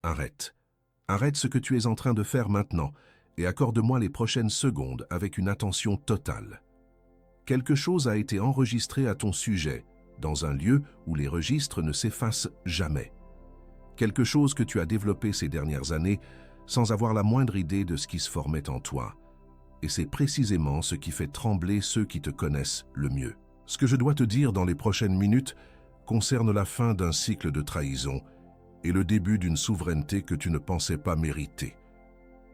Arrête. Arrête ce que tu es en train de faire maintenant et accorde-moi les prochaines secondes avec une attention totale. Quelque chose a été enregistré à ton sujet, dans un lieu où les registres ne s'effacent jamais. Quelque chose que tu as développé ces dernières années sans avoir la moindre idée de ce qui se formait en toi. Et c'est précisément ce qui fait trembler ceux qui te connaissent le mieux. Ce que je dois te dire dans les prochaines minutes concerne la fin d'un cycle de trahison et le début d'une souveraineté que tu ne pensais pas mériter.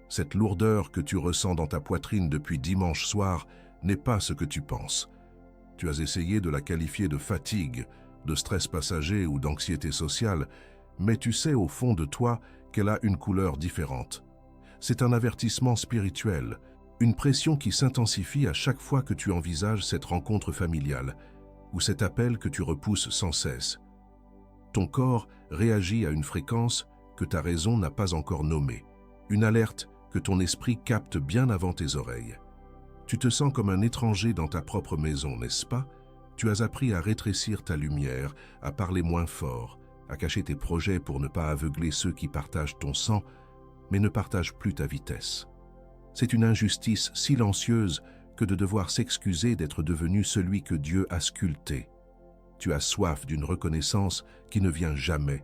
Cette lourdeur que tu ressens dans ta poitrine depuis dimanche soir n'est pas ce que tu penses. Tu as essayé de la qualifier de fatigue, de stress passager ou d'anxiété sociale, mais tu sais au fond de toi qu'elle a une couleur différente. C'est un avertissement spirituel, une pression qui s'intensifie à chaque fois que tu envisages cette rencontre familiale ou cet appel que tu repousses sans cesse. Ton corps réagit à une fréquence que ta raison n'a pas encore nommée, une alerte que ton esprit capte bien avant tes oreilles. Tu te sens comme un étranger dans ta propre maison, n'est-ce pas? Tu as appris à rétrécir ta lumière, à parler moins fort, à cacher tes projets pour ne pas aveugler ceux qui partagent ton sang, mais ne partagent plus ta vitesse. C'est une injustice silencieuse que de devoir s'excuser d'être devenu celui que Dieu a sculpté. Tu as soif d'une reconnaissance qui ne vient jamais,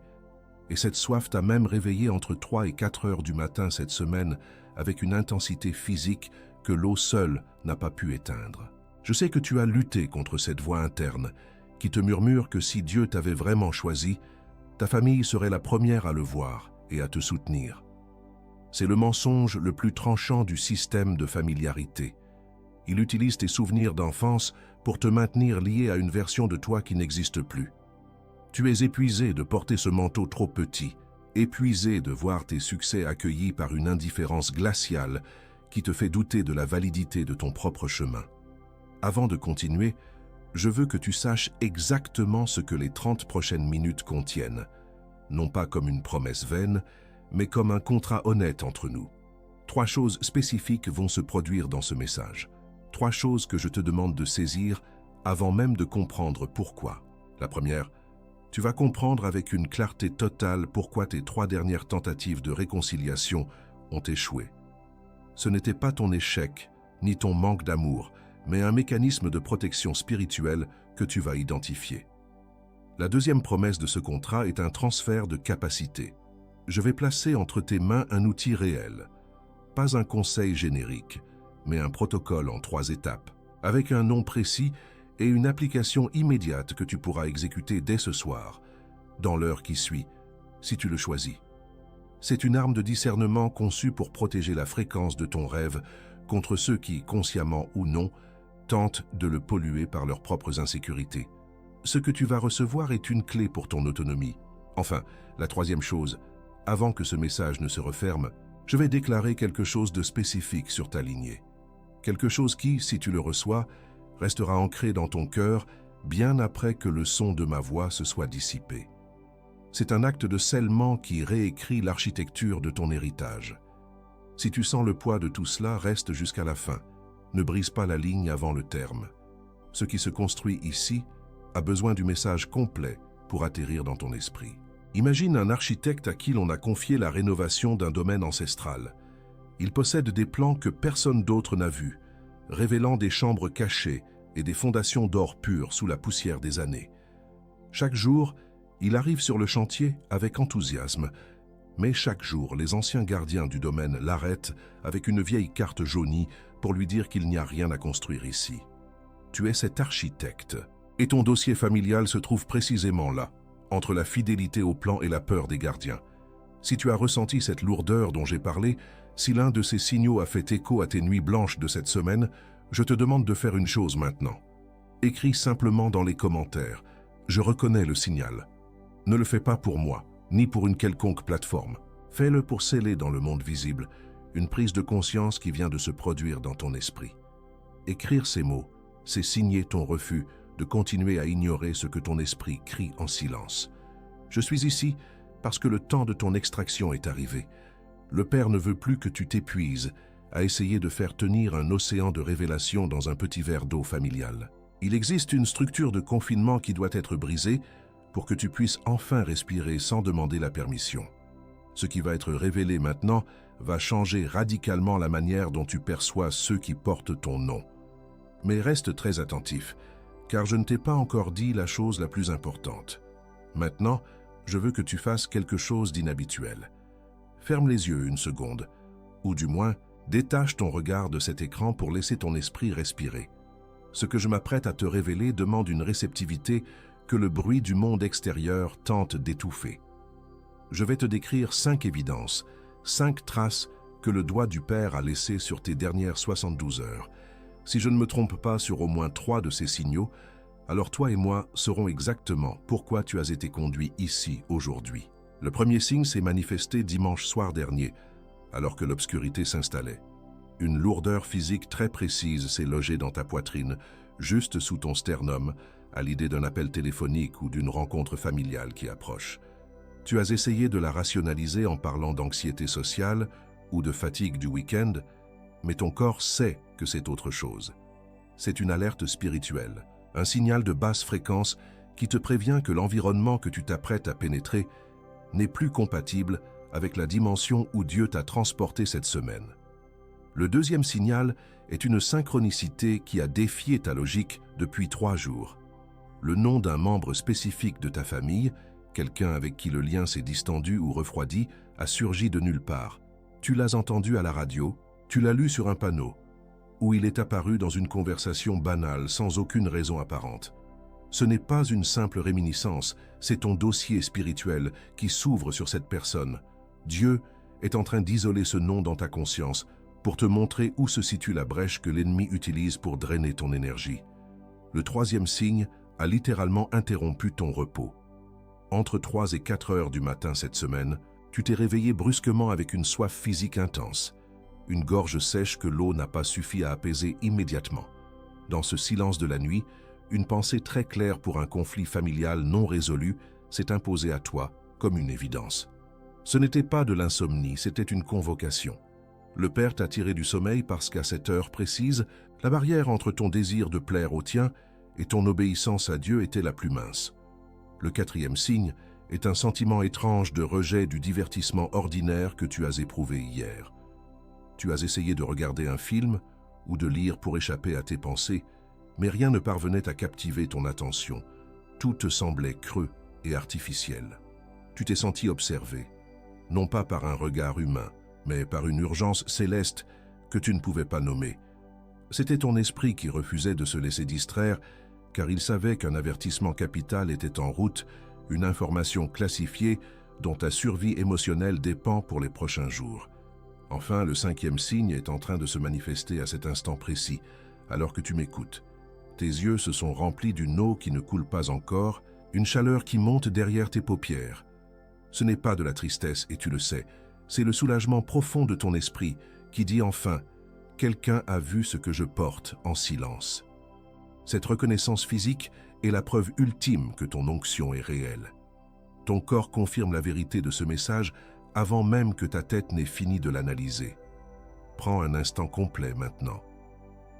et cette soif t'a même réveillé entre 3 et 4 heures du matin cette semaine avec une intensité physique que l'eau seule n'a pas pu éteindre. Je sais que tu as lutté contre cette voix interne qui te murmure que si Dieu t'avait vraiment choisi, ta famille serait la première à le voir et à te soutenir. C'est le mensonge le plus tranchant du système de familiarité. Il utilise tes souvenirs d'enfance pour te maintenir lié à une version de toi qui n'existe plus. Tu es épuisé de porter ce manteau trop petit, épuisé de voir tes succès accueillis par une indifférence glaciale qui te fait douter de la validité de ton propre chemin. Avant de continuer, je veux que tu saches exactement ce que les 30 prochaines minutes contiennent, non pas comme une promesse vaine, mais comme un contrat honnête entre nous. 3 choses spécifiques vont se produire dans ce message. 3 choses que je te demande de saisir avant même de comprendre pourquoi. La première, tu vas comprendre avec une clarté totale pourquoi tes 3 dernières tentatives de réconciliation ont échoué. Ce n'était pas ton échec, ni ton manque d'amour, mais un mécanisme de protection spirituelle que tu vas identifier. La deuxième promesse de ce contrat est un transfert de capacité. Je vais placer entre tes mains un outil réel, pas un conseil générique, mais un protocole en 3 étapes, avec un nom précis et une application immédiate que tu pourras exécuter dès ce soir, dans l'heure qui suit, si tu le choisis. C'est une arme de discernement conçue pour protéger la fréquence de ton rêve contre ceux qui, consciemment ou non, tentent de le polluer par leurs propres insécurités. Ce que tu vas recevoir est une clé pour ton autonomie. Enfin, la troisième chose, avant que ce message ne se referme, je vais déclarer quelque chose de spécifique sur ta lignée. Quelque chose qui, si tu le reçois, restera ancré dans ton cœur bien après que le son de ma voix se soit dissipé. C'est un acte de scellement qui réécrit l'architecture de ton héritage. Si tu sens le poids de tout cela, reste jusqu'à la fin. Ne brise pas la ligne avant le terme. Ce qui se construit ici a besoin du message complet pour atterrir dans ton esprit. Imagine un architecte à qui l'on a confié la rénovation d'un domaine ancestral. Il possède des plans que personne d'autre n'a vus, révélant des chambres cachées et des fondations d'or pur sous la poussière des années. Chaque jour, il arrive sur le chantier avec enthousiasme, mais chaque jour, les anciens gardiens du domaine l'arrêtent avec une vieille carte jaunie pour lui dire qu'il n'y a rien à construire ici. Tu es cet architecte, et ton dossier familial se trouve précisément là, entre la fidélité au plan et la peur des gardiens. Si tu as ressenti cette lourdeur dont j'ai parlé, si l'un de ces signaux a fait écho à tes nuits blanches de cette semaine, je te demande de faire une chose maintenant. Écris simplement dans les commentaires « Je reconnais le signal ». Ne le fais pas pour moi, ni pour une quelconque plateforme. Fais-le pour sceller dans le monde visible une prise de conscience qui vient de se produire dans ton esprit. Écrire ces mots, c'est signer ton refus de continuer à ignorer ce que ton esprit crie en silence. Je suis ici parce que le temps de ton extraction est arrivé. Le Père ne veut plus que tu t'épuises à essayer de faire tenir un océan de révélation dans un petit verre d'eau familial. Il existe une structure de confinement qui doit être brisée pour que tu puisses enfin respirer sans demander la permission. Ce qui va être révélé maintenant va changer radicalement la manière dont tu perçois ceux qui portent ton nom. Mais reste très attentif, car je ne t'ai pas encore dit la chose la plus importante. Maintenant, je veux que tu fasses quelque chose d'inhabituel. Ferme les yeux une seconde, ou du moins, détache ton regard de cet écran pour laisser ton esprit respirer. Ce que je m'apprête à te révéler demande une réceptivité que le bruit du monde extérieur tente d'étouffer. Je vais te décrire 5 évidences, 5 traces que le doigt du Père a laissées sur tes dernières 72 heures. Si je ne me trompe pas sur au moins 3 de ces signaux, alors toi et moi saurons exactement pourquoi tu as été conduit ici aujourd'hui. Le premier signe s'est manifesté dimanche soir dernier, alors que l'obscurité s'installait. Une lourdeur physique très précise s'est logée dans ta poitrine, juste sous ton sternum, à l'idée d'un appel téléphonique ou d'une rencontre familiale qui approche. Tu as essayé de la rationaliser en parlant d'anxiété sociale ou de fatigue du week-end, mais ton corps sait que c'est autre chose. C'est une alerte spirituelle, un signal de basse fréquence qui te prévient que l'environnement que tu t'apprêtes à pénétrer n'est plus compatible avec la dimension où Dieu t'a transporté cette semaine. Le deuxième signal est une synchronicité qui a défié ta logique depuis 3 jours. Le nom d'un membre spécifique de ta famille, quelqu'un avec qui le lien s'est distendu ou refroidi, a surgi de nulle part. Tu l'as entendu à la radio, tu l'as lu sur un panneau, ou il est apparu dans une conversation banale sans aucune raison apparente. Ce n'est pas une simple réminiscence, c'est ton dossier spirituel qui s'ouvre sur cette personne. Dieu est en train d'isoler ce nom dans ta conscience pour te montrer où se situe la brèche que l'ennemi utilise pour drainer ton énergie. Le troisième signe a littéralement interrompu ton repos. Entre 3 et 4 heures du matin cette semaine, tu t'es réveillé brusquement avec une soif physique intense, une gorge sèche que l'eau n'a pas suffi à apaiser immédiatement. Dans ce silence de la nuit, une pensée très claire pour un conflit familial non résolu s'est imposée à toi comme une évidence. Ce n'était pas de l'insomnie, c'était une convocation. Le Père t'a tiré du sommeil parce qu'à cette heure précise, la barrière entre ton désir de plaire au tien et ton obéissance à Dieu était la plus mince. Le quatrième signe est un sentiment étrange de rejet du divertissement ordinaire que tu as éprouvé hier. Tu as essayé de regarder un film ou de lire pour échapper à tes pensées, mais rien ne parvenait à captiver ton attention. Tout te semblait creux et artificiel. Tu t'es senti observé, non pas par un regard humain, mais par une urgence céleste que tu ne pouvais pas nommer. C'était ton esprit qui refusait de se laisser distraire, car il savait qu'un avertissement capital était en route, une information classifiée dont ta survie émotionnelle dépend pour les prochains jours. Enfin, le cinquième signe est en train de se manifester à cet instant précis, alors que tu m'écoutes. Tes yeux se sont remplis d'une eau qui ne coule pas encore, une chaleur qui monte derrière tes paupières. Ce n'est pas de la tristesse, et tu le sais, c'est le soulagement profond de ton esprit qui dit enfin « Quelqu'un a vu ce que je porte en silence ». Cette reconnaissance physique est la preuve ultime que ton onction est réelle. Ton corps confirme la vérité de ce message avant même que ta tête n'ait fini de l'analyser. Prends un instant complet maintenant.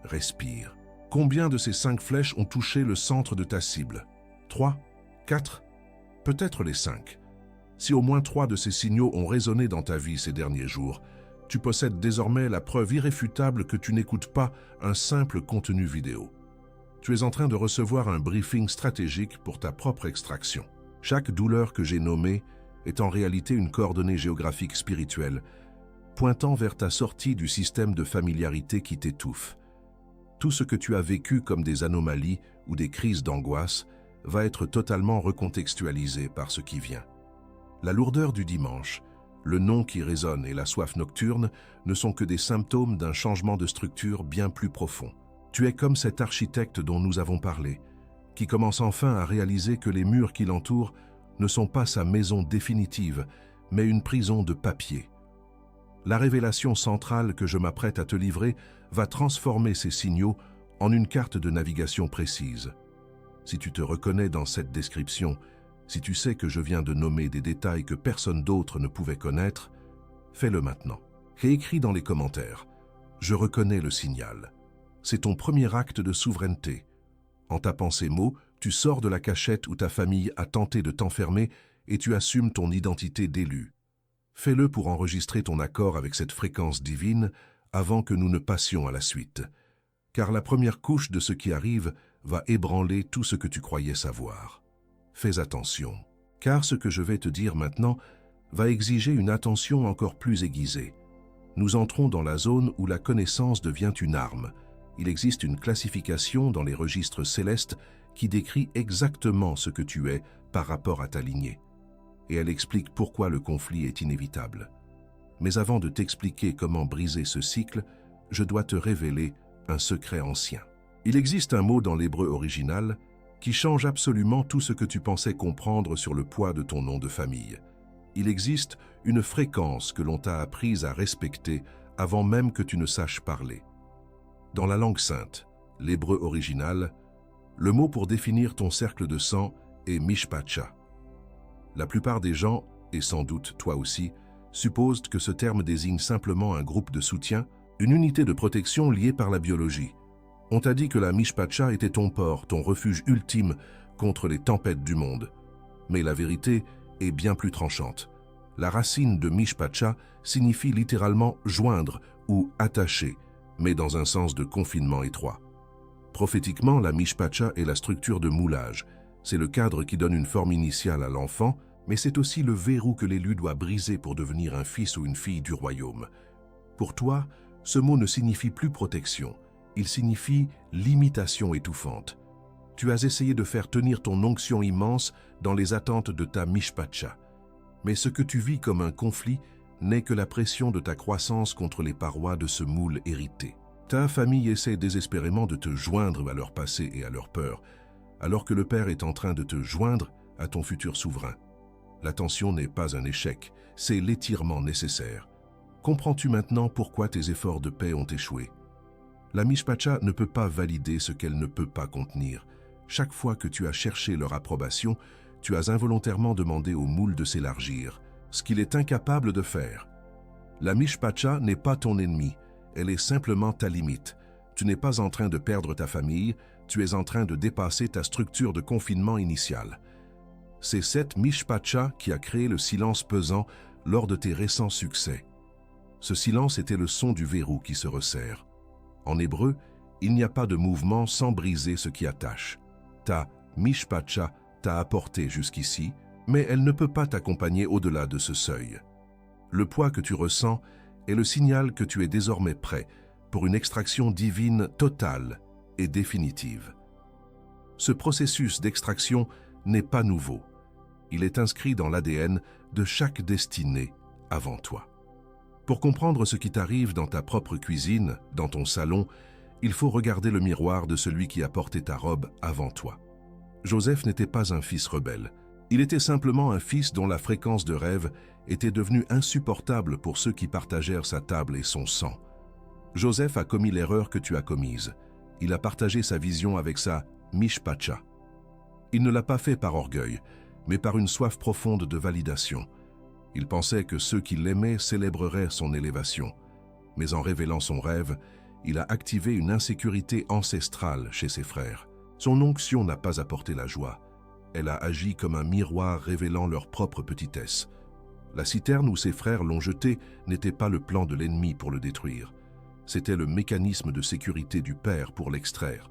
Respire. Combien de ces 5 flèches ont touché le centre de ta cible? 3? 4? Peut-être les 5. Si au moins 3 de ces signaux ont résonné dans ta vie ces derniers jours, tu possèdes désormais la preuve irréfutable que tu n'écoutes pas un simple contenu vidéo. Tu es en train de recevoir un briefing stratégique pour ta propre extraction. Chaque douleur que j'ai nommée est en réalité une coordonnée géographique spirituelle, pointant vers ta sortie du système de familiarité qui t'étouffe. Tout ce que tu as vécu comme des anomalies ou des crises d'angoisse va être totalement recontextualisé par ce qui vient. La lourdeur du dimanche, le nom qui résonne et la soif nocturne ne sont que des symptômes d'un changement de structure bien plus profond. Tu es comme cet architecte dont nous avons parlé, qui commence enfin à réaliser que les murs qui l'entourent ne sont pas sa maison définitive, mais une prison de papier. La révélation centrale que je m'apprête à te livrer va transformer ces signaux en une carte de navigation précise. Si tu te reconnais dans cette description, si tu sais que je viens de nommer des détails que personne d'autre ne pouvait connaître, fais-le maintenant. Réécris dans les commentaires. Je reconnais le signal. C'est ton premier acte de souveraineté. En tapant ces mots, tu sors de la cachette où ta famille a tenté de t'enfermer et tu assumes ton identité d'élu. Fais-le pour enregistrer ton accord avec cette fréquence divine avant que nous ne passions à la suite. Car la première couche de ce qui arrive va ébranler tout ce que tu croyais savoir. Fais attention, car ce que je vais te dire maintenant va exiger une attention encore plus aiguisée. Nous entrons dans la zone où la connaissance devient une arme. Il existe une classification dans les registres célestes qui décrit exactement ce que tu es par rapport à ta lignée. Et elle explique pourquoi le conflit est inévitable. Mais avant de t'expliquer comment briser ce cycle, je dois te révéler un secret ancien. Il existe un mot dans l'hébreu original qui change absolument tout ce que tu pensais comprendre sur le poids de ton nom de famille. Il existe une fréquence que l'on t'a apprise à respecter avant même que tu ne saches parler. Dans la langue sainte, l'hébreu original, le mot pour définir ton cercle de sang est mishpacha. La plupart des gens, et sans doute toi aussi, supposent que ce terme désigne simplement un groupe de soutien, une unité de protection liée par la biologie. On t'a dit que la mishpacha était ton port, ton refuge ultime contre les tempêtes du monde. Mais la vérité est bien plus tranchante. La racine de mishpacha signifie littéralement joindre ou attacher, mais dans un sens de confinement étroit. Prophétiquement, la mishpacha est la structure de moulage. C'est le cadre qui donne une forme initiale à l'enfant, mais c'est aussi le verrou que l'élu doit briser pour devenir un fils ou une fille du royaume. Pour toi, ce mot ne signifie plus protection, il signifie limitation étouffante. Tu as essayé de faire tenir ton onction immense dans les attentes de ta mishpacha. Mais ce que tu vis comme un conflit n'est que la pression de ta croissance contre les parois de ce moule hérité. Ta famille essaie désespérément de te joindre à leur passé et à leur peur, alors que le Père est en train de te joindre à ton futur souverain. La tension n'est pas un échec, c'est l'étirement nécessaire. Comprends-tu maintenant pourquoi tes efforts de paix ont échoué? La mishpacha ne peut pas valider ce qu'elle ne peut pas contenir. Chaque fois que tu as cherché leur approbation, tu as involontairement demandé au moule de s'élargir, ce qu'il est incapable de faire. La mishpacha n'est pas ton ennemi, elle est simplement ta limite. Tu n'es pas en train de perdre ta famille, tu es en train de dépasser ta structure de confinement initiale. C'est cette mishpacha qui a créé le silence pesant lors de tes récents succès. Ce silence était le son du verrou qui se resserre. En hébreu, il n'y a pas de mouvement sans briser ce qui attache. Ta mishpacha t'a apporté jusqu'ici, mais elle ne peut pas t'accompagner au-delà de ce seuil. Le poids que tu ressens est le signal que tu es désormais prêt pour une extraction divine totale et définitive. Ce processus d'extraction n'est pas nouveau. Il est inscrit dans l'ADN de chaque destinée avant toi. Pour comprendre ce qui t'arrive dans ta propre cuisine, dans ton salon, il faut regarder le miroir de celui qui a porté ta robe avant toi. Joseph n'était pas un fils rebelle. Il était simplement un fils dont la fréquence de rêve était devenue insupportable pour ceux qui partagèrent sa table et son sang. Joseph a commis l'erreur que tu as commise. Il a partagé sa vision avec sa mishpacha. Il ne l'a pas fait par orgueil, mais par une soif profonde de validation. Il pensait que ceux qui l'aimaient célébreraient son élévation. Mais en révélant son rêve, il a activé une insécurité ancestrale chez ses frères. Son onction n'a pas apporté la joie. Elle a agi comme un miroir révélant leur propre petitesse. La citerne où ses frères l'ont jeté n'était pas le plan de l'ennemi pour le détruire. C'était le mécanisme de sécurité du Père pour l'extraire.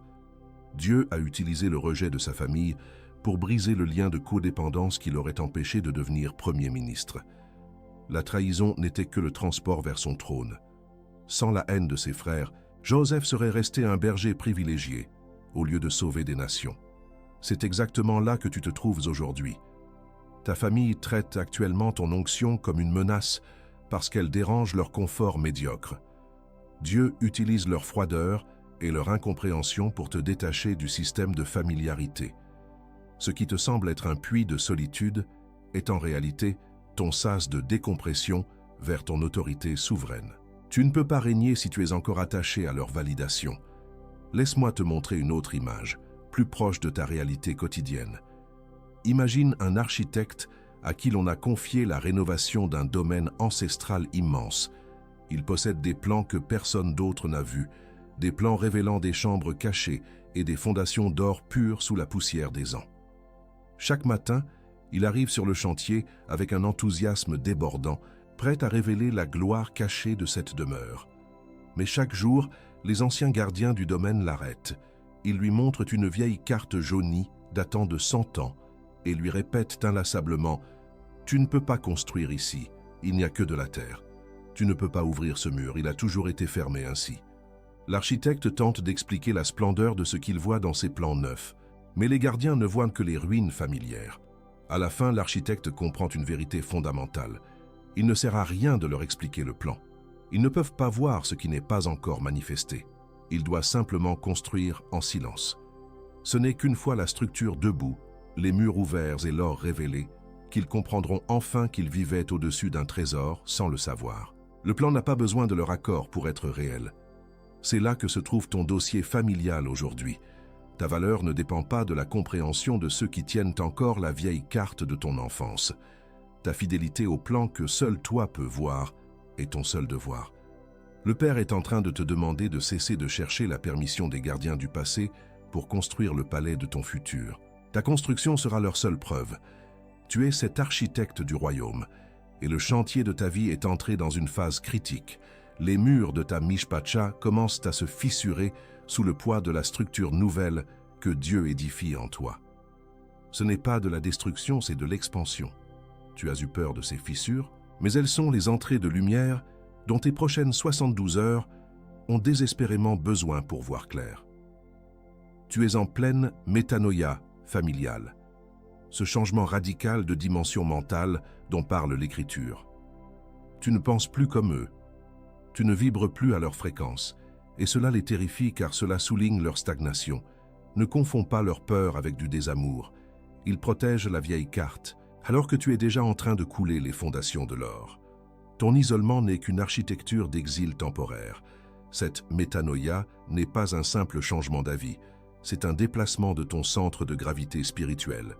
Dieu a utilisé le rejet de sa famille pour briser le lien de codépendance qui l'aurait empêché de devenir Premier ministre. La trahison n'était que le transport vers son trône. Sans la haine de ses frères, Joseph serait resté un berger privilégié, au lieu de sauver des nations. C'est exactement là que tu te trouves aujourd'hui. Ta famille traite actuellement ton onction comme une menace parce qu'elle dérange leur confort médiocre. Dieu utilise leur froideur et leur incompréhension pour te détacher du système de familiarité. Ce qui te semble être un puits de solitude est en réalité ton sas de décompression vers ton autorité souveraine. Tu ne peux pas régner si tu es encore attaché à leur validation. Laisse-moi te montrer une autre image, plus proche de ta réalité quotidienne. Imagine un architecte à qui l'on a confié la rénovation d'un domaine ancestral immense. Il possède des plans que personne d'autre n'a vus, des plans révélant des chambres cachées et des fondations d'or pur sous la poussière des ans. Chaque matin, il arrive sur le chantier avec un enthousiasme débordant prête à révéler la gloire cachée de cette demeure. Mais chaque jour, les anciens gardiens du domaine l'arrêtent. Ils lui montrent une vieille carte jaunie datant de 100 ans et lui répètent inlassablement « Tu ne peux pas construire ici, il n'y a que de la terre. Tu ne peux pas ouvrir ce mur, il a toujours été fermé ainsi. » L'architecte tente d'expliquer la splendeur de ce qu'il voit dans ses plans neufs, mais les gardiens ne voient que les ruines familières. À la fin, l'architecte comprend une vérité fondamentale. Il ne sert à rien de leur expliquer le plan. Ils ne peuvent pas voir ce qui n'est pas encore manifesté. Il doit simplement construire en silence. Ce n'est qu'une fois la structure debout, les murs ouverts et l'or révélé, qu'ils comprendront enfin qu'ils vivaient au-dessus d'un trésor sans le savoir. Le plan n'a pas besoin de leur accord pour être réel. C'est là que se trouve ton dossier familial aujourd'hui. Ta valeur ne dépend pas de la compréhension de ceux qui tiennent encore la vieille carte de ton enfance. Ta fidélité au plan que seul toi peux voir est ton seul devoir. Le Père est en train de te demander de cesser de chercher la permission des gardiens du passé pour construire le palais de ton futur. Ta construction sera leur seule preuve. Tu es cet architecte du royaume, et le chantier de ta vie est entré dans une phase critique. Les murs de ta Mishpacha commencent à se fissurer sous le poids de la structure nouvelle que Dieu édifie en toi. Ce n'est pas de la destruction, c'est de l'expansion. Tu as eu peur de ces fissures, mais elles sont les entrées de lumière dont tes prochaines 72 heures ont désespérément besoin pour voir clair. Tu es en pleine métanoïa familiale, ce changement radical de dimension mentale dont parle l'Écriture. Tu ne penses plus comme eux, tu ne vibres plus à leur fréquence, et cela les terrifie car cela souligne leur stagnation. Ne confonds pas leur peur avec du désamour. Ils protègent la vieille carte, alors que tu es déjà en train de couler les fondations de l'or. Ton isolement n'est qu'une architecture d'exil temporaire. Cette métanoïa n'est pas un simple changement d'avis, c'est un déplacement de ton centre de gravité spirituelle.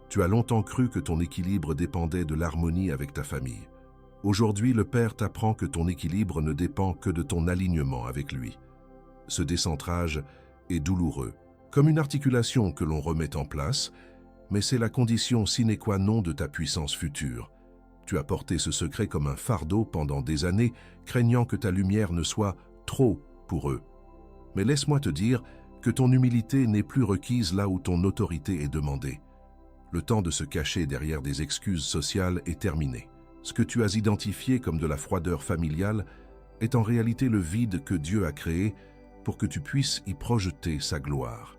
Tu as longtemps cru que ton équilibre dépendait de l'harmonie avec ta famille. Aujourd'hui, le Père t'apprend que ton équilibre ne dépend que de ton alignement avec lui. Ce décentrage est douloureux, comme une articulation que l'on remet en place, mais c'est la condition sine qua non de ta puissance future. Tu as porté ce secret comme un fardeau pendant des années, craignant que ta lumière ne soit trop pour eux. Mais laisse-moi te dire que ton humilité n'est plus requise là où ton autorité est demandée. Le temps de se cacher derrière des excuses sociales est terminé. Ce que tu as identifié comme de la froideur familiale est en réalité le vide que Dieu a créé pour que tu puisses y projeter sa gloire.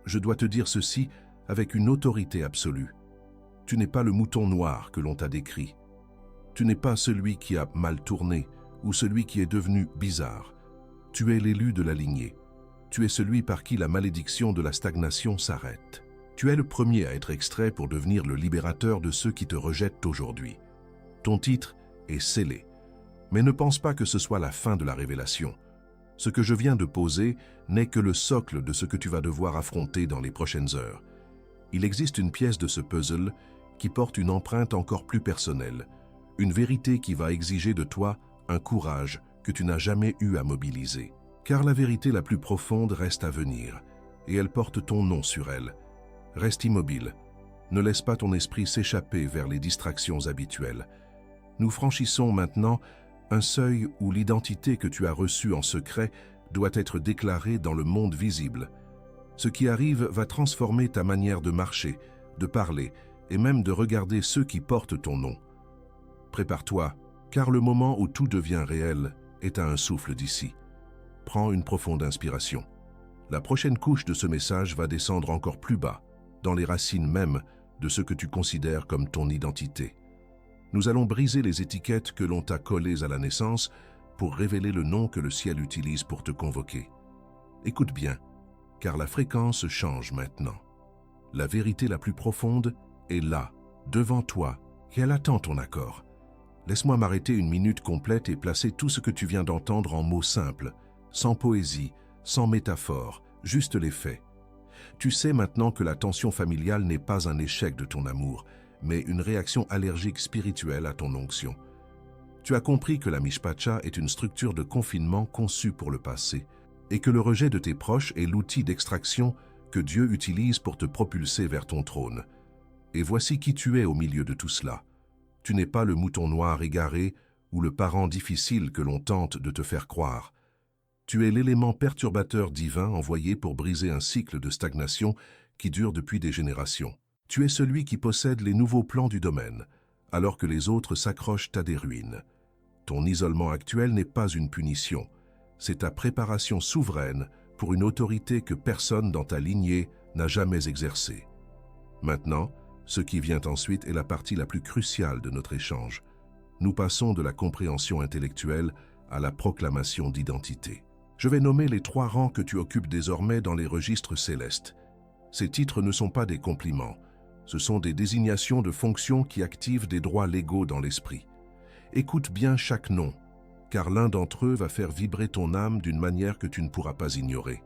Je dois te dire ceci avec une autorité absolue. Tu n'es pas le mouton noir que l'on t'a décrit. Tu n'es pas celui qui a mal tourné ou celui qui est devenu bizarre. Tu es l'élu de la lignée. Tu es celui par qui la malédiction de la stagnation s'arrête. Tu es le premier à être extrait pour devenir le libérateur de ceux qui te rejettent aujourd'hui. Ton titre est scellé. Mais ne pense pas que ce soit la fin de la révélation. Ce que je viens de poser n'est que le socle de ce que tu vas devoir affronter dans les prochaines heures. Il existe une pièce de ce puzzle qui porte une empreinte encore plus personnelle, une vérité qui va exiger de toi un courage que tu n'as jamais eu à mobiliser. Car la vérité la plus profonde reste à venir, et elle porte ton nom sur elle. Reste immobile. Ne laisse pas ton esprit s'échapper vers les distractions habituelles. Nous franchissons maintenant un seuil où l'identité que tu as reçue en secret doit être déclarée dans le monde visible. Ce qui arrive va transformer ta manière de marcher, de parler et même de regarder ceux qui portent ton nom. Prépare-toi, car le moment où tout devient réel est à un souffle d'ici. Prends une profonde inspiration. La prochaine couche de ce message va descendre encore plus bas, dans les racines mêmes de ce que tu considères comme ton identité. Nous allons briser les étiquettes que l'on t'a collées à la naissance pour révéler le nom que le ciel utilise pour te convoquer. Écoute bien, car la fréquence change maintenant. La vérité la plus profonde est là, devant toi, et elle attend ton accord. Laisse-moi m'arrêter une minute complète et placer tout ce que tu viens d'entendre en mots simples, sans poésie, sans métaphore, juste les faits. Tu sais maintenant que la tension familiale n'est pas un échec de ton amour, mais une réaction allergique spirituelle à ton onction. Tu as compris que la Mishpacha est une structure de confinement conçue pour le passé, et que le rejet de tes proches est l'outil d'extraction que Dieu utilise pour te propulser vers ton trône. Et voici qui tu es au milieu de tout cela. Tu n'es pas le mouton noir égaré ou le parent difficile que l'on tente de te faire croire. Tu es l'élément perturbateur divin envoyé pour briser un cycle de stagnation qui dure depuis des générations. Tu es celui qui possède les nouveaux plans du domaine, alors que les autres s'accrochent à des ruines. Ton isolement actuel n'est pas une punition, c'est ta préparation souveraine pour une autorité que personne dans ta lignée n'a jamais exercée. Maintenant, ce qui vient ensuite est la partie la plus cruciale de notre échange. Nous passons de la compréhension intellectuelle à la proclamation d'identité. Je vais nommer les 3 rangs que tu occupes désormais dans les registres célestes. Ces titres ne sont pas des compliments, ce sont des désignations de fonctions qui activent des droits légaux dans l'esprit. Écoute bien chaque nom, car l'un d'entre eux va faire vibrer ton âme d'une manière que tu ne pourras pas ignorer.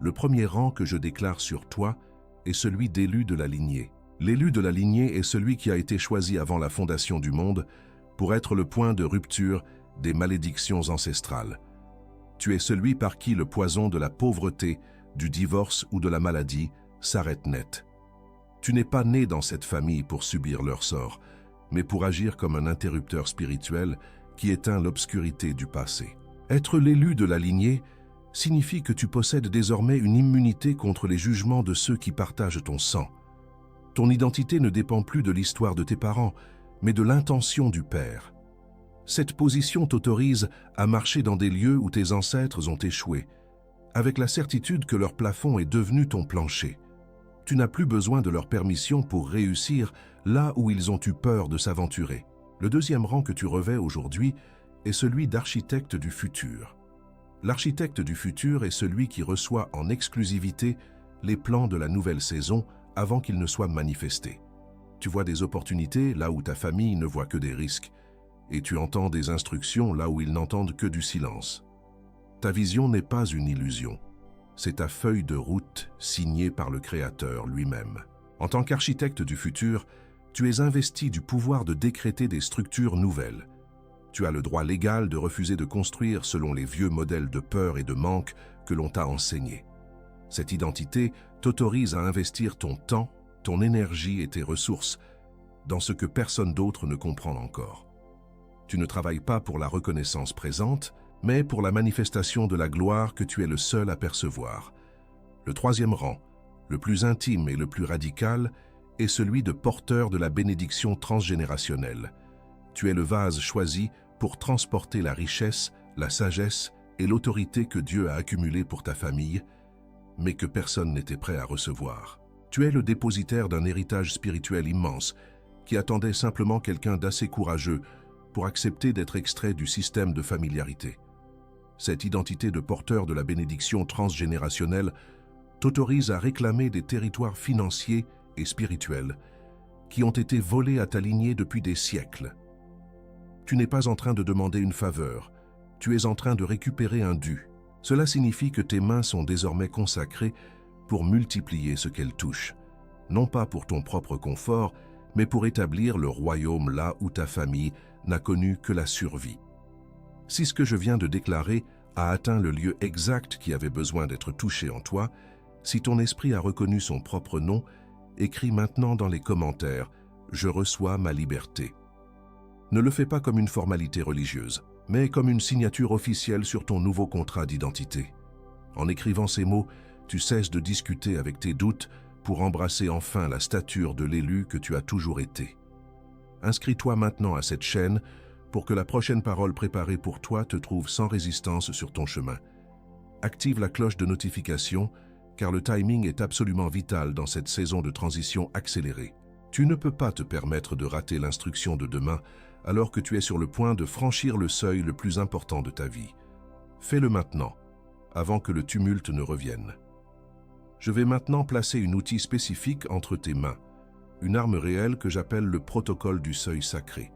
Le premier rang que je déclare sur toi est celui d'élu de la lignée. L'élu de la lignée est celui qui a été choisi avant la fondation du monde pour être le point de rupture des malédictions ancestrales. Tu es celui par qui le poison de la pauvreté, du divorce ou de la maladie s'arrête net. Tu n'es pas né dans cette famille pour subir leur sort, mais pour agir comme un interrupteur spirituel qui éteint l'obscurité du passé. Être l'élu de la lignée signifie que tu possèdes désormais une immunité contre les jugements de ceux qui partagent ton sang. Ton identité ne dépend plus de l'histoire de tes parents, mais de l'intention du Père. Cette position t'autorise à marcher dans des lieux où tes ancêtres ont échoué, avec la certitude que leur plafond est devenu ton plancher. Tu n'as plus besoin de leur permission pour réussir là où ils ont eu peur de s'aventurer. Le deuxième rang que tu revêts aujourd'hui est celui d'architecte du futur. L'architecte du futur est celui qui reçoit en exclusivité les plans de la nouvelle saison avant qu'ils ne soient manifestés. Tu vois des opportunités là où ta famille ne voit que des risques, et tu entends des instructions là où ils n'entendent que du silence. Ta vision n'est pas une illusion, c'est ta feuille de route signée par le Créateur lui-même. En tant qu'architecte du futur, tu es investi du pouvoir de décréter des structures nouvelles. Tu as le droit légal de refuser de construire selon les vieux modèles de peur et de manque que l'on t'a enseignés. Cette identité t'autorise à investir ton temps, ton énergie et tes ressources dans ce que personne d'autre ne comprend encore. Tu ne travailles pas pour la reconnaissance présente, mais pour la manifestation de la gloire que tu es le seul à percevoir. Le troisième rang, le plus intime et le plus radical, est celui de porteur de la bénédiction transgénérationnelle. Tu es le vase choisi pour transporter la richesse, la sagesse et l'autorité que Dieu a accumulée pour ta famille, mais que personne n'était prêt à recevoir. Tu es le dépositaire d'un héritage spirituel immense qui attendait simplement quelqu'un d'assez courageux pour accepter d'être extrait du système de familiarité. Cette identité de porteur de la bénédiction transgénérationnelle t'autorise à réclamer des territoires financiers et spirituels qui ont été volés à ta lignée depuis des siècles. Tu n'es pas en train de demander une faveur, tu es en train de récupérer un dû. Cela signifie que tes mains sont désormais consacrées pour multiplier ce qu'elles touchent, non pas pour ton propre confort, mais pour établir le royaume là où ta famille n'a connu que la survie. Si ce que je viens de déclarer a atteint le lieu exact qui avait besoin d'être touché en toi, si ton esprit a reconnu son propre nom, écris maintenant dans les commentaires « Je reçois ma liberté ». Ne le fais pas comme une formalité religieuse, mais comme une signature officielle sur ton nouveau contrat d'identité. En écrivant ces mots, tu cesses de discuter avec tes doutes pour embrasser enfin la stature de l'élu que tu as toujours été. Inscris-toi maintenant à cette chaîne pour que la prochaine parole préparée pour toi te trouve sans résistance sur ton chemin. Active la cloche de notification, car le timing est absolument vital dans cette saison de transition accélérée. Tu ne peux pas te permettre de rater l'instruction de demain alors que tu es sur le point de franchir le seuil le plus important de ta vie. Fais-le maintenant, avant que le tumulte ne revienne. Je vais maintenant placer un outil spécifique entre tes mains, une arme réelle que j'appelle le protocole du seuil sacré.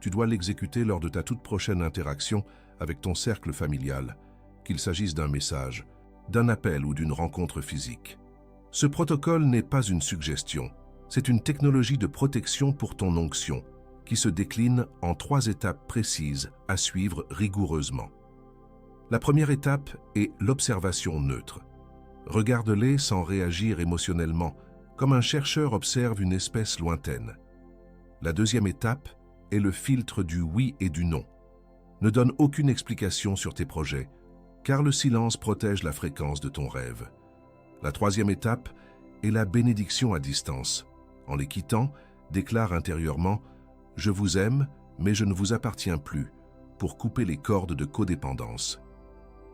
Tu dois l'exécuter lors de ta toute prochaine interaction avec ton cercle familial, qu'il s'agisse d'un message, d'un appel ou d'une rencontre physique. Ce protocole n'est pas une suggestion, c'est une technologie de protection pour ton onction, qui se décline en 3 étapes précises à suivre rigoureusement. La première étape est l'observation neutre. Regarde-les sans réagir émotionnellement, comme un chercheur observe une espèce lointaine. La deuxième étape est le filtre du oui et du non. Ne donne aucune explication sur tes projets, car le silence protège la fréquence de ton rêve. La troisième étape est la bénédiction à distance. En les quittant, déclare intérieurement « Je vous aime, mais je ne vous appartiens plus » pour couper les cordes de codépendance.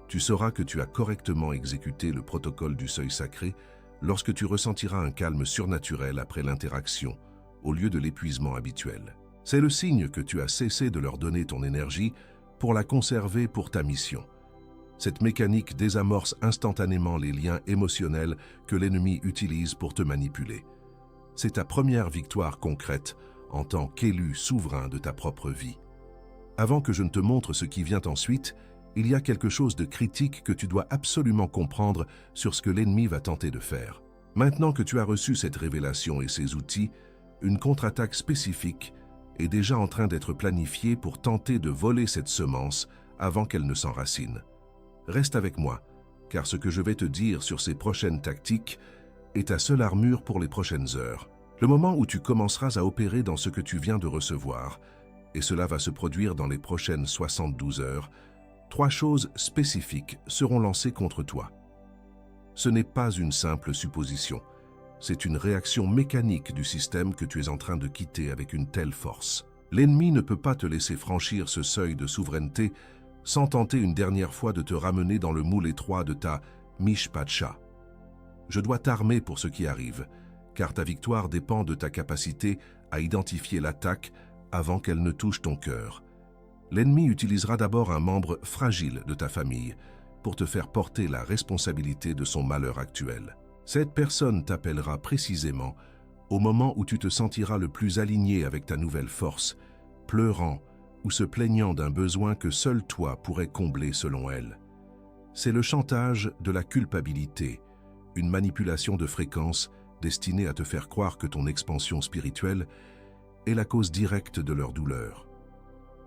Tu sauras que tu as correctement exécuté le protocole du seuil sacré lorsque tu ressentiras un calme surnaturel après l'interaction, au lieu de l'épuisement habituel. C'est le signe que tu as cessé de leur donner ton énergie pour la conserver pour ta mission. Cette mécanique désamorce instantanément les liens émotionnels que l'ennemi utilise pour te manipuler. C'est ta première victoire concrète en tant qu'élu souverain de ta propre vie. Avant que je ne te montre ce qui vient ensuite, il y a quelque chose de critique que tu dois absolument comprendre sur ce que l'ennemi va tenter de faire. Maintenant que tu as reçu cette révélation et ces outils, une contre-attaque spécifique est déjà en train d'être planifiée pour tenter de voler cette semence avant qu'elle ne s'enracine. Reste avec moi, car ce que je vais te dire sur ces prochaines tactiques est ta seule armure pour les prochaines heures. Le moment où tu commenceras à opérer dans ce que tu viens de recevoir, et cela va se produire dans les prochaines 72 heures, 3 choses spécifiques seront lancées contre toi. Ce n'est pas une simple supposition, c'est une réaction mécanique du système que tu es en train de quitter avec une telle force. L'ennemi ne peut pas te laisser franchir ce seuil de souveraineté sans tenter une dernière fois de te ramener dans le moule étroit de ta Mishpacha. Je dois t'armer pour ce qui arrive, car ta victoire dépend de ta capacité à identifier l'attaque avant qu'elle ne touche ton cœur. L'ennemi utilisera d'abord un membre fragile de ta famille pour te faire porter la responsabilité de son malheur actuel. Cette personne t'appellera précisément au moment où tu te sentiras le plus aligné avec ta nouvelle force, pleurant ou se plaignant d'un besoin que seul toi pourrais combler selon elle. C'est le chantage de la culpabilité, une manipulation de fréquence destinée à te faire croire que ton expansion spirituelle est la cause directe de leur douleur.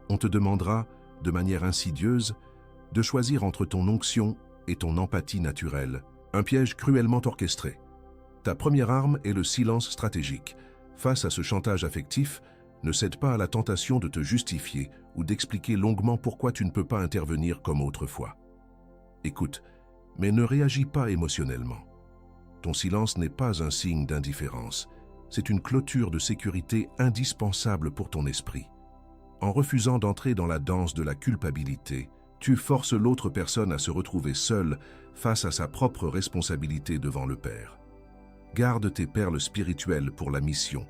On te demandera, de manière insidieuse, de choisir entre ton onction et ton empathie naturelle, un piège cruellement orchestré. Ta première arme est le silence stratégique. Face à ce chantage affectif, ne cède pas à la tentation de te justifier ou d'expliquer longuement pourquoi tu ne peux pas intervenir comme autrefois. Écoute, mais ne réagis pas émotionnellement. Ton silence n'est pas un signe d'indifférence, c'est une clôture de sécurité indispensable pour ton esprit. En refusant d'entrer dans la danse de la culpabilité, tu forces l'autre personne à se retrouver seule face à sa propre responsabilité devant le Père. Garde tes perles spirituelles pour la mission,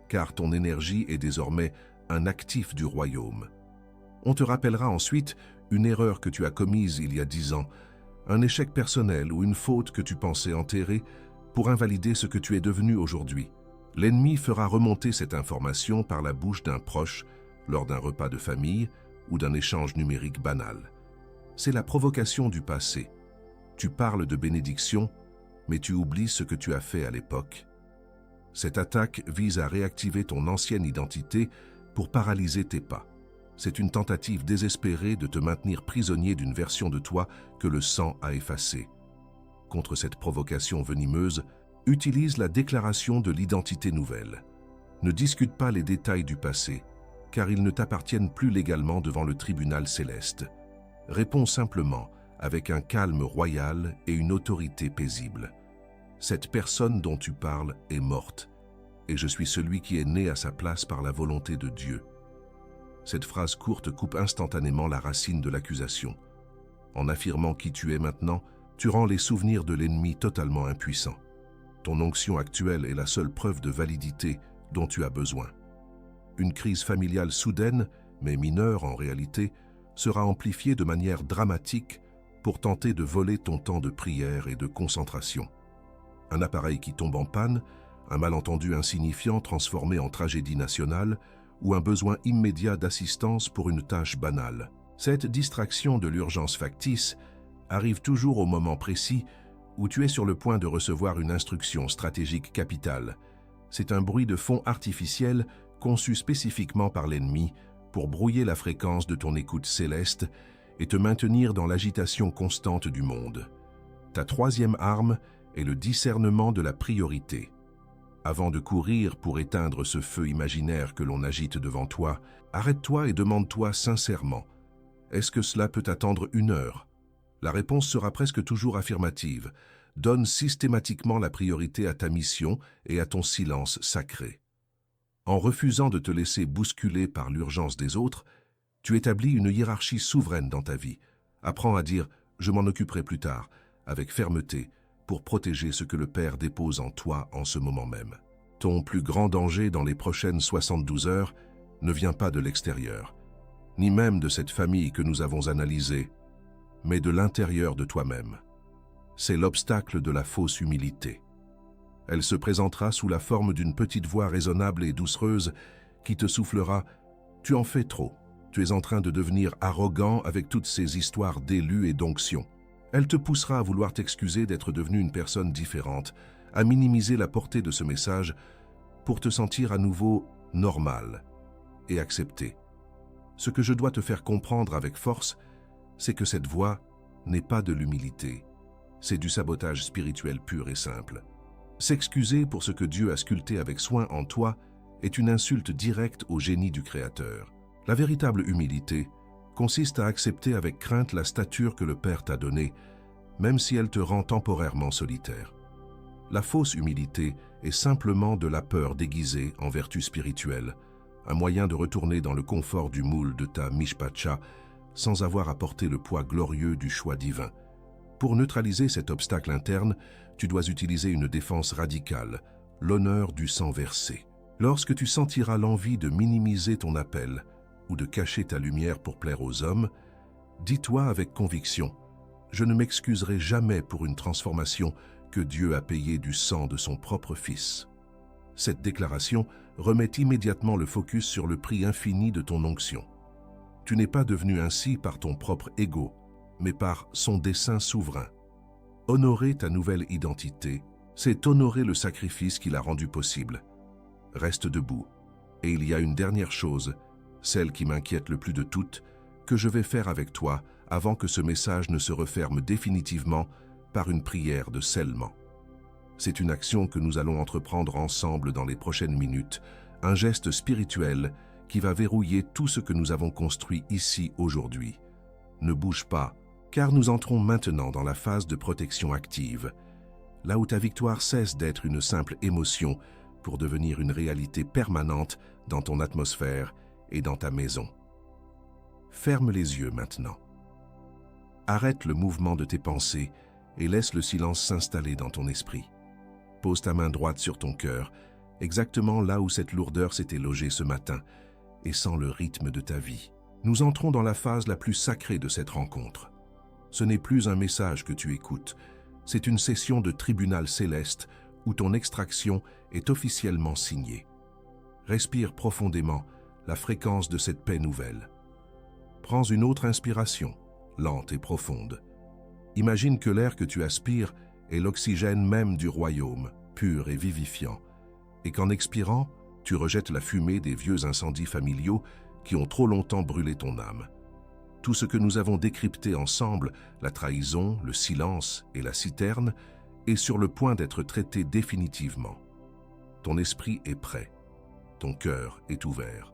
car ton énergie est désormais un actif du royaume. On te rappellera ensuite une erreur que tu as commise il y a 10 ans, un échec personnel ou une faute que tu pensais enterrer pour invalider ce que tu es devenu aujourd'hui. L'ennemi fera remonter cette information par la bouche d'un proche lors d'un repas de famille ou d'un échange numérique banal. C'est la provocation du passé. Tu parles de bénédiction, mais tu oublies ce que tu as fait à l'époque. Cette attaque vise à réactiver ton ancienne identité pour paralyser tes pas. C'est une tentative désespérée de te maintenir prisonnier d'une version de toi que le sang a effacée. Contre cette provocation venimeuse, utilise la déclaration de l'identité nouvelle. Ne discute pas les détails du passé, car ils ne t'appartiennent plus légalement devant le tribunal céleste. Réponds simplement, avec un calme royal et une autorité paisible. Cette personne dont tu parles est morte, et je suis celui qui est né à sa place par la volonté de Dieu. Cette phrase courte coupe instantanément la racine de l'accusation. En affirmant qui tu es maintenant, tu rends les souvenirs de l'ennemi totalement impuissants. Ton onction actuelle est la seule preuve de validité dont tu as besoin. Une crise familiale soudaine, mais mineure en réalité, sera amplifiée de manière dramatique pour tenter de voler ton temps de prière et de concentration. Un appareil qui tombe en panne, un malentendu insignifiant transformé en tragédie nationale ou un besoin immédiat d'assistance pour une tâche banale. Cette distraction de l'urgence factice arrive toujours au moment précis où tu es sur le point de recevoir une instruction stratégique capitale. C'est un bruit de fond artificiel conçu spécifiquement par l'ennemi pour brouiller la fréquence de ton écoute céleste et te maintenir dans l'agitation constante du monde. Ta troisième arme est le discernement de la priorité. Avant de courir pour éteindre ce feu imaginaire que l'on agite devant toi, arrête-toi et demande-toi sincèrement, est-ce que cela peut attendre 1 heure? La réponse sera presque toujours affirmative. Donne systématiquement la priorité à ta mission et à ton silence sacré. En refusant de te laisser bousculer par l'urgence des autres, tu établis une hiérarchie souveraine dans ta vie. Apprends à dire « je m'en occuperai plus tard » avec fermeté pour protéger ce que le Père dépose en toi en ce moment même. Ton plus grand danger dans les prochaines 72 heures ne vient pas de l'extérieur, ni même de cette famille que nous avons analysée, mais de l'intérieur de toi-même. C'est l'obstacle de la fausse humilité. Elle se présentera sous la forme d'une petite voix raisonnable et doucereuse qui te soufflera « Tu en fais trop, tu es en train de devenir arrogant avec toutes ces histoires d'élus et d'onction ». Elle te poussera à vouloir t'excuser d'être devenu une personne différente, à minimiser la portée de ce message pour te sentir à nouveau normal et accepté. Ce que je dois te faire comprendre avec force, c'est que cette voix n'est pas de l'humilité, c'est du sabotage spirituel pur et simple. S'excuser pour ce que Dieu a sculpté avec soin en toi est une insulte directe au génie du Créateur. La véritable humilité consiste à accepter avec crainte la stature que le Père t'a donnée, même si elle te rend temporairement solitaire. La fausse humilité est simplement de la peur déguisée en vertu spirituelle, un moyen de retourner dans le confort du moule de ta mishpacha sans avoir à porter le poids glorieux du choix divin. Pour neutraliser cet obstacle interne, tu dois utiliser une défense radicale, l'honneur du sang versé. Lorsque tu sentiras l'envie de minimiser ton appel ou de cacher ta lumière pour plaire aux hommes, dis-toi avec conviction, je ne m'excuserai jamais pour une transformation que Dieu a payée du sang de son propre Fils. Cette déclaration remet immédiatement le focus sur le prix infini de ton onction. Tu n'es pas devenu ainsi par ton propre ego, mais par son dessein souverain. Honorer ta nouvelle identité, c'est honorer le sacrifice qu'il a rendu possible. Reste debout. Et il y a une dernière chose, celle qui m'inquiète le plus de toutes, que je vais faire avec toi avant que ce message ne se referme définitivement par une prière de scellement. C'est une action que nous allons entreprendre ensemble dans les prochaines minutes, un geste spirituel qui va verrouiller tout ce que nous avons construit ici aujourd'hui. Ne bouge pas, car nous entrons maintenant dans la phase de protection active, là où ta victoire cesse d'être une simple émotion pour devenir une réalité permanente dans ton atmosphère et dans ta maison. Ferme les yeux maintenant. Arrête le mouvement de tes pensées et laisse le silence s'installer dans ton esprit. Pose ta main droite sur ton cœur, exactement là où cette lourdeur s'était logée ce matin, et sens le rythme de ta vie. Nous entrons dans la phase la plus sacrée de cette rencontre. Ce n'est plus un message que tu écoutes, c'est une session de tribunal céleste où ton extraction est officiellement signée. Respire profondément la fréquence de cette paix nouvelle. Prends une autre inspiration, lente et profonde. Imagine que l'air que tu aspires est l'oxygène même du royaume, pur et vivifiant, et qu'en expirant, tu rejettes la fumée des vieux incendies familiaux qui ont trop longtemps brûlé ton âme. Tout ce que nous avons décrypté ensemble, la trahison, le silence et la citerne, est sur le point d'être traité définitivement. Ton esprit est prêt, ton cœur est ouvert.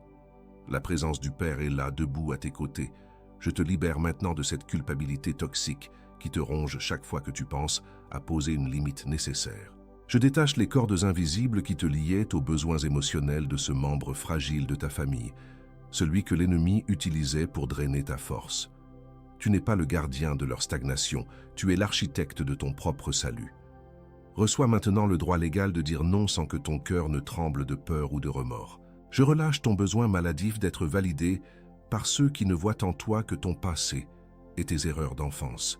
La présence du Père est là, debout à tes côtés. Je te libère maintenant de cette culpabilité toxique qui te ronge chaque fois que tu penses à poser une limite nécessaire. Je détache les cordes invisibles qui te liaient aux besoins émotionnels de ce membre fragile de ta famille, celui que l'ennemi utilisait pour drainer ta force. Tu n'es pas le gardien de leur stagnation, tu es l'architecte de ton propre salut. Reçois maintenant le droit légal de dire non sans que ton cœur ne tremble de peur ou de remords. Je relâche ton besoin maladif d'être validé par ceux qui ne voient en toi que ton passé et tes erreurs d'enfance.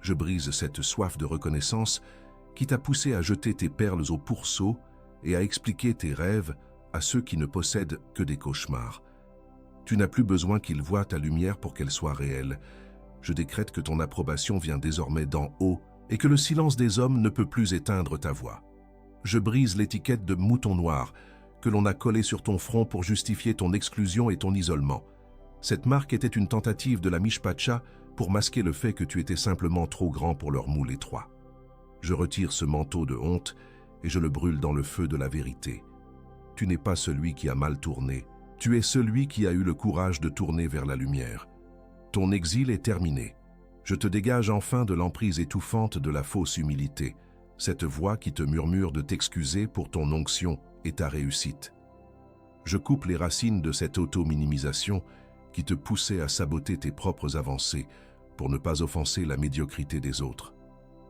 Je brise cette soif de reconnaissance qui t'a poussé à jeter tes perles au pourceau et à expliquer tes rêves à ceux qui ne possèdent que des cauchemars. Tu n'as plus besoin qu'ils voient ta lumière pour qu'elle soit réelle. Je décrète que ton approbation vient désormais d'en haut et que le silence des hommes ne peut plus éteindre ta voix. Je brise l'étiquette de mouton noir que l'on a collée sur ton front pour justifier ton exclusion et ton isolement. Cette marque était une tentative de la Mishpacha pour masquer le fait que tu étais simplement trop grand pour leur moule étroit. Je retire ce manteau de honte et je le brûle dans le feu de la vérité. Tu n'es pas celui qui a mal tourné, tu es celui qui a eu le courage de tourner vers la lumière. Ton exil est terminé. Je te dégage enfin de l'emprise étouffante de la fausse humilité, cette voix qui te murmure de t'excuser pour ton onction et ta réussite. Je coupe les racines de cette auto-minimisation qui te poussait à saboter tes propres avancées pour ne pas offenser la médiocrité des autres.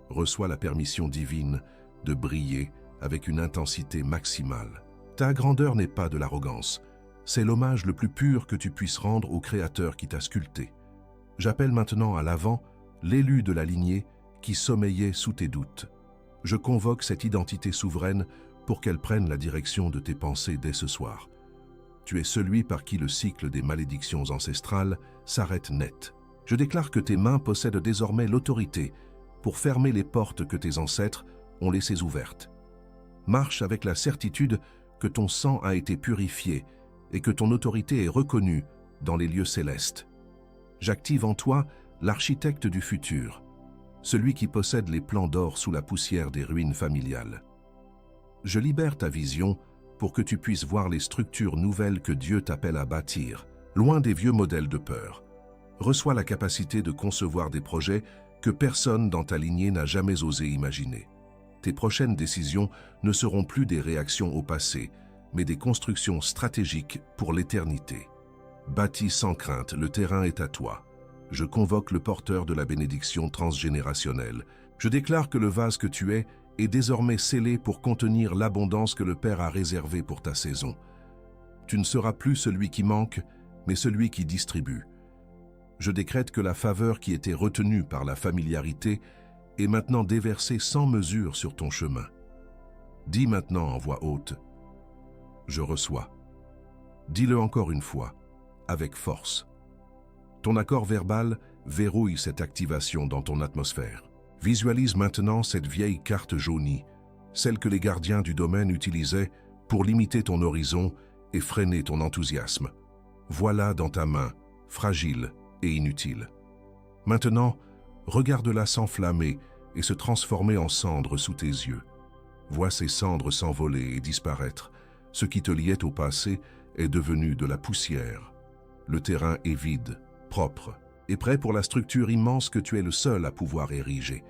Reçois la permission divine de briller avec une intensité maximale. Ta grandeur n'est pas de l'arrogance, c'est l'hommage le plus pur que tu puisses rendre au Créateur qui t'a sculpté. J'appelle maintenant à l'avant l'élu de la lignée qui sommeillait sous tes doutes. Je convoque cette identité souveraine pour qu'elle prenne la direction de tes pensées dès ce soir. Tu es celui par qui le cycle des malédictions ancestrales s'arrête net. Je déclare que tes mains possèdent désormais l'autorité pour fermer les portes que tes ancêtres ont laissées ouvertes. Marche avec la certitude que ton sang a été purifié et que ton autorité est reconnue dans les lieux célestes. J'active en toi l'architecte du futur, celui qui possède les plans d'or sous la poussière des ruines familiales. Je libère ta vision pour que tu puisses voir les structures nouvelles que Dieu t'appelle à bâtir, loin des vieux modèles de peur. Reçois la capacité de concevoir des projets que personne dans ta lignée n'a jamais osé imaginer. Tes prochaines décisions ne seront plus des réactions au passé, mais des constructions stratégiques pour l'éternité. Bâti sans crainte, le terrain est à toi. Je convoque le porteur de la bénédiction transgénérationnelle. Je déclare que le vase que tu es est désormais scellé pour contenir l'abondance que le Père a réservée pour ta saison. Tu ne seras plus celui qui manque, mais celui qui distribue. Je décrète que la faveur qui était retenue par la familiarité est maintenant déversée sans mesure sur ton chemin. Dis maintenant en voix haute, « Je reçois ». Dis-le encore une fois, avec force. Ton accord verbal verrouille cette activation dans ton atmosphère. Visualise maintenant cette vieille carte jaunie, celle que les gardiens du domaine utilisaient pour limiter ton horizon et freiner ton enthousiasme. Voilà dans ta main, fragile et inutile. Maintenant, regarde-la s'enflammer et se transformer en cendres sous tes yeux. Vois ces cendres s'envoler et disparaître. Ce qui te liait au passé est devenu de la poussière. Le terrain est vide, propre et prêt pour la structure immense que tu es le seul à pouvoir ériger.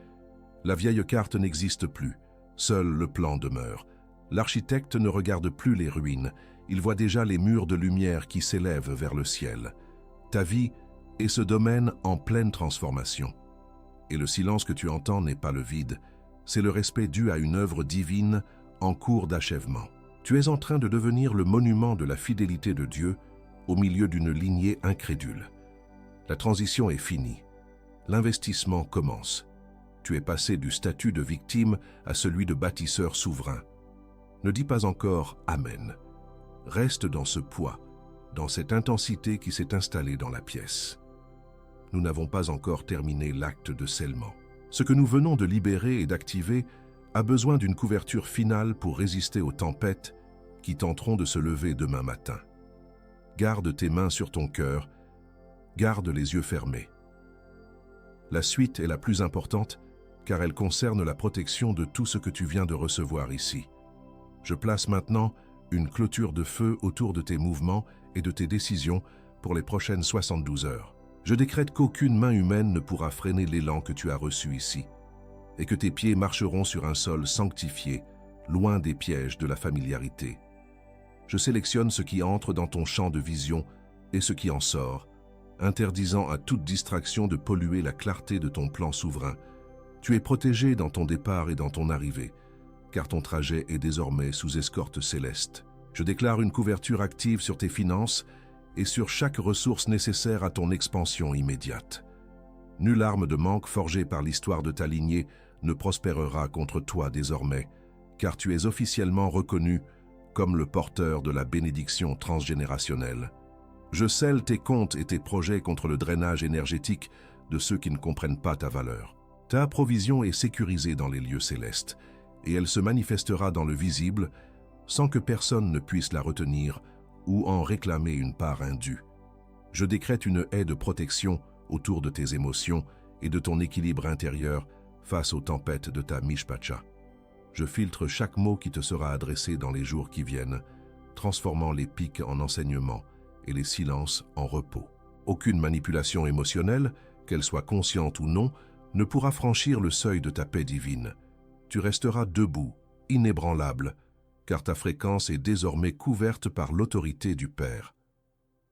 La vieille carte n'existe plus, seul le plan demeure. L'architecte ne regarde plus les ruines, il voit déjà les murs de lumière qui s'élèvent vers le ciel. Ta vie est ce domaine en pleine transformation. Et le silence que tu entends n'est pas le vide, c'est le respect dû à une œuvre divine en cours d'achèvement. Tu es en train de devenir le monument de la fidélité de Dieu au milieu d'une lignée incrédule. La transition est finie. L'investissement commence. Tu es passé du statut de victime à celui de bâtisseur souverain. Ne dis pas encore « Amen ». Reste dans ce poids, dans cette intensité qui s'est installée dans la pièce. Nous n'avons pas encore terminé l'acte de scellement. Ce que nous venons de libérer et d'activer a besoin d'une couverture finale pour résister aux tempêtes qui tenteront de se lever demain matin. Garde tes mains sur ton cœur, garde les yeux fermés. La suite est la plus importante car elle concerne la protection de tout ce que tu viens de recevoir ici. Je place maintenant une clôture de feu autour de tes mouvements et de tes décisions pour les prochaines 72 heures. Je décrète qu'aucune main humaine ne pourra freiner l'élan que tu as reçu ici et que tes pieds marcheront sur un sol sanctifié, loin des pièges de la familiarité. Je sélectionne ce qui entre dans ton champ de vision et ce qui en sort, interdisant à toute distraction de polluer la clarté de ton plan souverain. Tu es protégé dans ton départ et dans ton arrivée, car ton trajet est désormais sous escorte céleste. Je déclare une couverture active sur tes finances et sur chaque ressource nécessaire à ton expansion immédiate. Nulle arme de manque forgée par l'histoire de ta lignée ne prospérera contre toi désormais, car tu es officiellement reconnu comme le porteur de la bénédiction transgénérationnelle. Je scelle tes comptes et tes projets contre le drainage énergétique de ceux qui ne comprennent pas ta valeur. Ta provision est sécurisée dans les lieux célestes, et elle se manifestera dans le visible sans que personne ne puisse la retenir ou en réclamer une part indue. Je décrète une haie de protection autour de tes émotions et de ton équilibre intérieur face aux tempêtes de ta Mishpacha. Je filtre chaque mot qui te sera adressé dans les jours qui viennent, transformant les pics en enseignements et les silences en repos. Aucune manipulation émotionnelle, qu'elle soit consciente ou non, ne pourra franchir le seuil de ta paix divine. Tu resteras debout, inébranlable, car ta fréquence est désormais couverte par l'autorité du Père.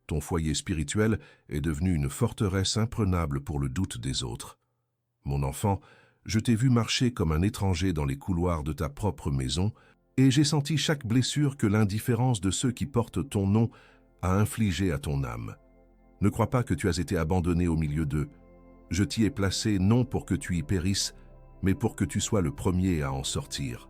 Ton foyer spirituel est devenu une forteresse imprenable pour le doute des autres. Mon enfant, je t'ai vu marcher comme un étranger dans les couloirs de ta propre maison, et j'ai senti chaque blessure que l'indifférence de ceux qui portent ton nom a infligée à ton âme. Ne crois pas que tu as été abandonné au milieu d'eux. Je t'y ai placé non pour que tu y périsses, mais pour que tu sois le premier à en sortir.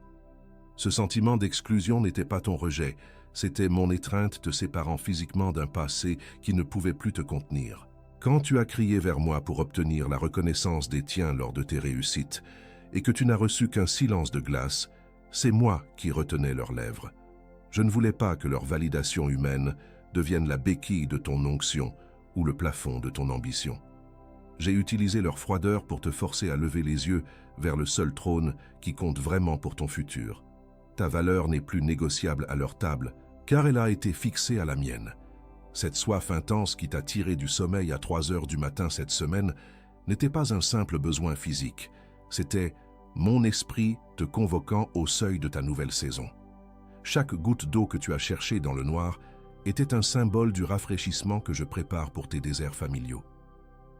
Ce sentiment d'exclusion n'était pas ton rejet, c'était mon étreinte te séparant physiquement d'un passé qui ne pouvait plus te contenir. Quand tu as crié vers moi pour obtenir la reconnaissance des tiens lors de tes réussites, et que tu n'as reçu qu'un silence de glace, c'est moi qui retenais leurs lèvres. Je ne voulais pas que leur validation humaine devienne la béquille de ton onction ou le plafond de ton ambition. J'ai utilisé leur froideur pour te forcer à lever les yeux vers le seul trône qui compte vraiment pour ton futur. Ta valeur n'est plus négociable à leur table, car elle a été fixée à la mienne. Cette soif intense qui t'a tiré du sommeil à 3 heures du matin cette semaine n'était pas un simple besoin physique, c'était mon esprit te convoquant au seuil de ta nouvelle saison. Chaque goutte d'eau que tu as cherchée dans le noir était un symbole du rafraîchissement que je prépare pour tes déserts familiaux.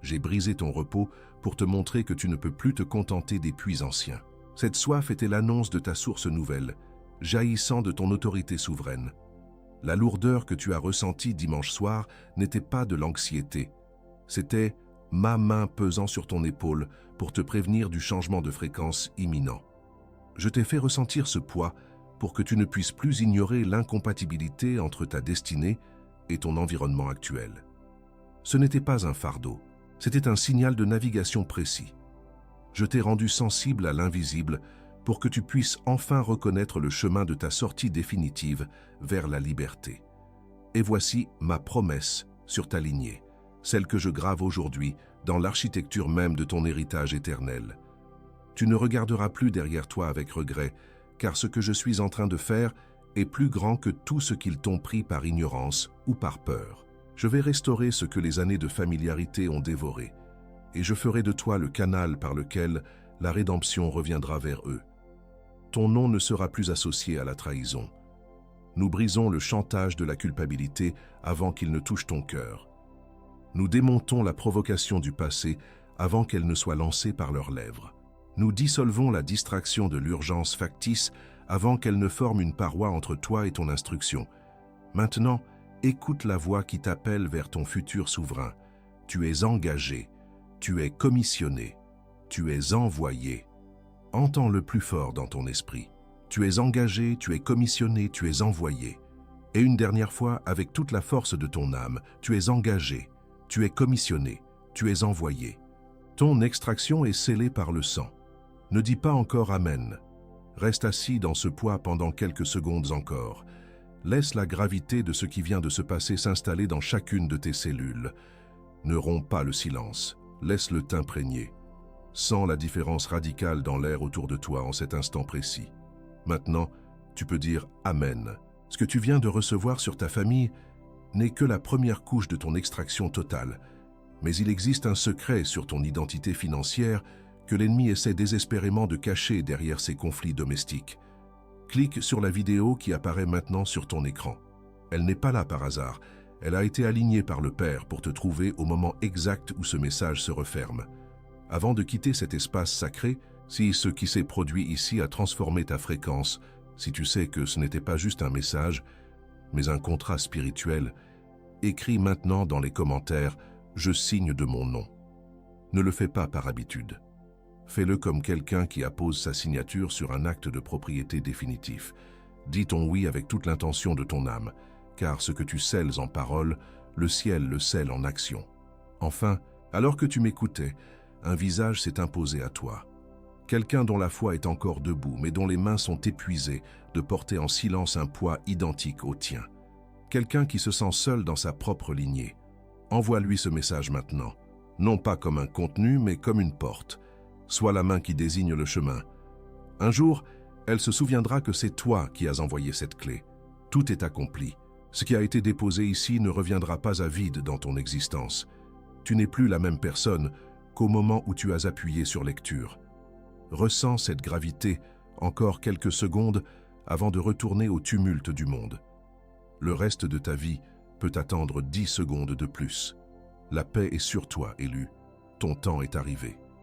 J'ai brisé ton repos pour te montrer que tu ne peux plus te contenter des puits anciens. Cette soif était l'annonce de ta source nouvelle, jaillissant de ton autorité souveraine. La lourdeur que tu as ressentie dimanche soir n'était pas de l'anxiété. C'était ma main pesant sur ton épaule pour te prévenir du changement de fréquence imminent. Je t'ai fait ressentir ce poids pour que tu ne puisses plus ignorer l'incompatibilité entre ta destinée et ton environnement actuel. Ce n'était pas un fardeau, c'était un signal de navigation précis. Je t'ai rendu sensible à l'invisible pour que tu puisses enfin reconnaître le chemin de ta sortie définitive vers la liberté. Et voici ma promesse sur ta lignée, celle que je grave aujourd'hui dans l'architecture même de ton héritage éternel. Tu ne regarderas plus derrière toi avec regret, car ce que je suis en train de faire est plus grand que tout ce qu'ils t'ont pris par ignorance ou par peur. Je vais restaurer ce que les années de familiarité ont dévoré, et je ferai de toi le canal par lequel la rédemption reviendra vers eux. Ton nom ne sera plus associé à la trahison. Nous brisons le chantage de la culpabilité avant qu'il ne touche ton cœur. Nous démontons la provocation du passé avant qu'elle ne soit lancée par leurs lèvres. Nous dissolvons la distraction de l'urgence factice avant qu'elle ne forme une paroi entre toi et ton instruction. Maintenant, écoute la voix qui t'appelle vers ton futur souverain. Tu es engagé, tu es commissionné, tu es envoyé. Entends le plus fort dans ton esprit. Tu es engagé, tu es commissionné, tu es envoyé. Et une dernière fois, avec toute la force de ton âme, tu es engagé, tu es commissionné, tu es envoyé. Ton extraction est scellée par le sang. Ne dis pas encore Amen. Reste assis dans ce poids pendant quelques secondes encore. Laisse la gravité de ce qui vient de se passer s'installer dans chacune de tes cellules. Ne romps pas le silence, laisse-le t'imprégner. Sens la différence radicale dans l'air autour de toi en cet instant précis. Maintenant, tu peux dire Amen. Ce que tu viens de recevoir sur ta famille n'est que la première couche de ton extraction totale. Mais il existe un secret sur ton identité financière que l'ennemi essaie désespérément de cacher derrière ses conflits domestiques. Clique sur la vidéo qui apparaît maintenant sur ton écran. Elle n'est pas là par hasard. Elle a été alignée par le Père pour te trouver au moment exact où ce message se referme. Avant de quitter cet espace sacré, si ce qui s'est produit ici a transformé ta fréquence, si tu sais que ce n'était pas juste un message, mais un contrat spirituel, écris maintenant dans les commentaires « Je signe de mon nom ». Ne le fais pas par habitude. Fais-le comme quelqu'un qui appose sa signature sur un acte de propriété définitif. Dis ton oui avec toute l'intention de ton âme, car ce que tu scelles en parole, le ciel le scelle en action. Enfin, alors que tu m'écoutais, un visage s'est imposé à toi. Quelqu'un dont la foi est encore debout, mais dont les mains sont épuisées de porter en silence un poids identique au tien. Quelqu'un qui se sent seul dans sa propre lignée. Envoie-lui ce message maintenant, non pas comme un contenu, mais comme une porte. Sois la main qui désigne le chemin. Un jour, Elle se souviendra que c'est toi qui as envoyé cette clé. Tout est accompli. Ce qui a été déposé ici ne reviendra pas à vide dans ton existence. Tu n'es plus la même personne qu'au moment où tu as appuyé sur lecture. Ressens cette gravité encore quelques secondes avant de retourner au tumulte du monde. Le reste de ta vie peut attendre 10 secondes de plus. La paix est sur toi, élu. Ton temps est arrivé.